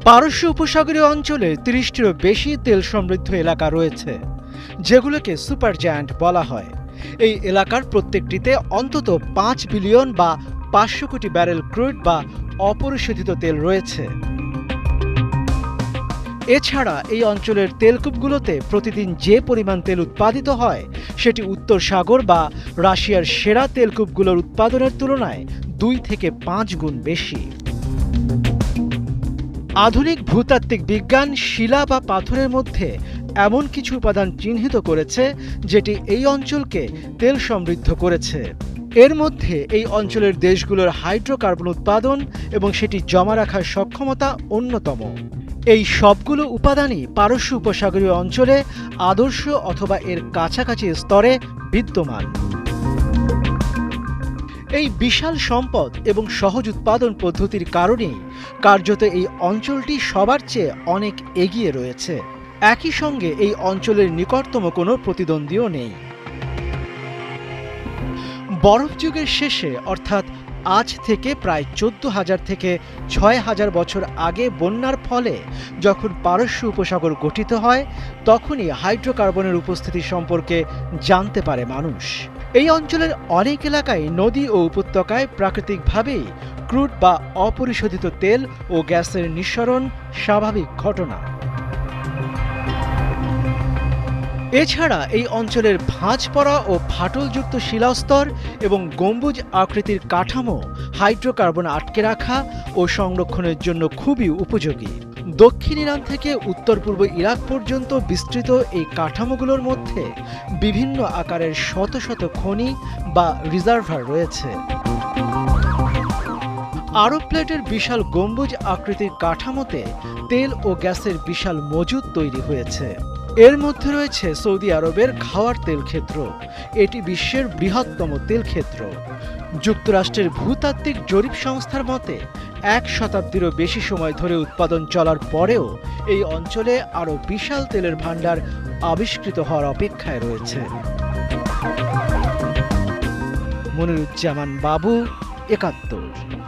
পারস্য উপসাগরীয় অঞ্চলে ৩০টিরও বেশি তেল সমৃদ্ধ এলাকা রয়েছে, যেগুলোকে সুপার জায়ান্ট বলা হয়। এই এলাকার প্রত্যেকটিতে অন্তত ৫ বিলিয়ন বা ৫০০ কোটি ব্যারেল ক্রুড বা অপরিশোধিত তেল রয়েছে। এছাড়া এই অঞ্চলের তেলকূপগুলোতে প্রতিদিন যে পরিমাণ তেল উৎপাদিত হয় সেটি উত্তর সাগর বা রাশিয়ার সেরা তেলকূপগুলোর উৎপাদনের তুলনায় ২ থেকে ৫ গুণ বেশি। আধুনিক ভূতাত্ত্বিক বিজ্ঞান শিলা বা পাথরের মধ্যে এমন কিছু উপাদান চিহ্নিত করেছে যেটি এই অঞ্চলকে তেল সমৃদ্ধ করেছে। এর মধ্যে এই অঞ্চলের দেশগুলোর হাইড্রোকার্বন উৎপাদন এবং সেটি জমা রাখার সক্ষমতা অন্যতম। এই সবগুলো উপাদানই পারস্য উপসাগরীয় অঞ্চলে আদর্শ অথবা এর কাছাকাছি স্তরে বিদ্যমান। এই বিশাল সম্পদ এবং সহজ উৎপাদন পদ্ধতির কারণেই কার্যত এই অঞ্চলটি সবার চেয়ে অনেক এগিয়ে রয়েছে। একই সঙ্গে এই অঞ্চলের নিকটতম কোনো প্রতিদ্বন্দ্বীও নেই। বরফ যুগের শেষে অর্থাৎ আজ থেকে প্রায় ১৪,০০০ থেকে ৬,০০০ বছর আগে বন্যার ফলে যখন পারস্য উপসাগর গঠিত হয়, তখনই হাইড্রোকার্বনের উপস্থিতি সম্পর্কে জানতে পারে মানুষ। এই অঞ্চলের অনেক এলাকায় নদী ও উপত্যকায় প্রাকৃতিকভাবেই ক্রুড বা অপরিশোধিত তেল ও গ্যাসের নিঃসরণ স্বাভাবিক ঘটনা। এছাড়া এই অঞ্চলের ভাঁজ পড়া ও ফাটলযুক্ত শিলাস্তর এবং গম্বুজ আকৃতির কাঠামো হাইড্রোকার্বন আটকে রাখা ও সংরক্ষণের জন্য খুবই উপযোগী। দক্ষিণ ইরান থেকে উত্তর পূর্ব ইরাক পর্যন্ত বিস্তৃত এই কাঠামোগুলোর মধ্যে বিভিন্ন আকারের শত শত খনি বা রিজার্ভার রয়েছে। আরব প্লেটের বিশাল গম্বুজ আকৃতির কাঠামোতে তেল ও গ্যাসের বিশাল মজুদ তৈরি হয়েছে। এর মধ্যে রয়েছে সৌদি আরবের খাওয়ার তেল ক্ষেত্র। এটি বিশ্বের বৃহত্তম তেল ক্ষেত্র। যুক্তরাষ্ট্রের ভূতাত্ত্বিক জরিপ সংস্থার মতে ১ শতাব্দীরও বেশি সময় ধরে উৎপাদন চলার পরেও এই অঞ্চলে আরও বিশাল তেলের ভাণ্ডার আবিষ্কৃত হওয়ার অপেক্ষায় রয়েছে। মনিরুজ্জামান বাবু, ৭১।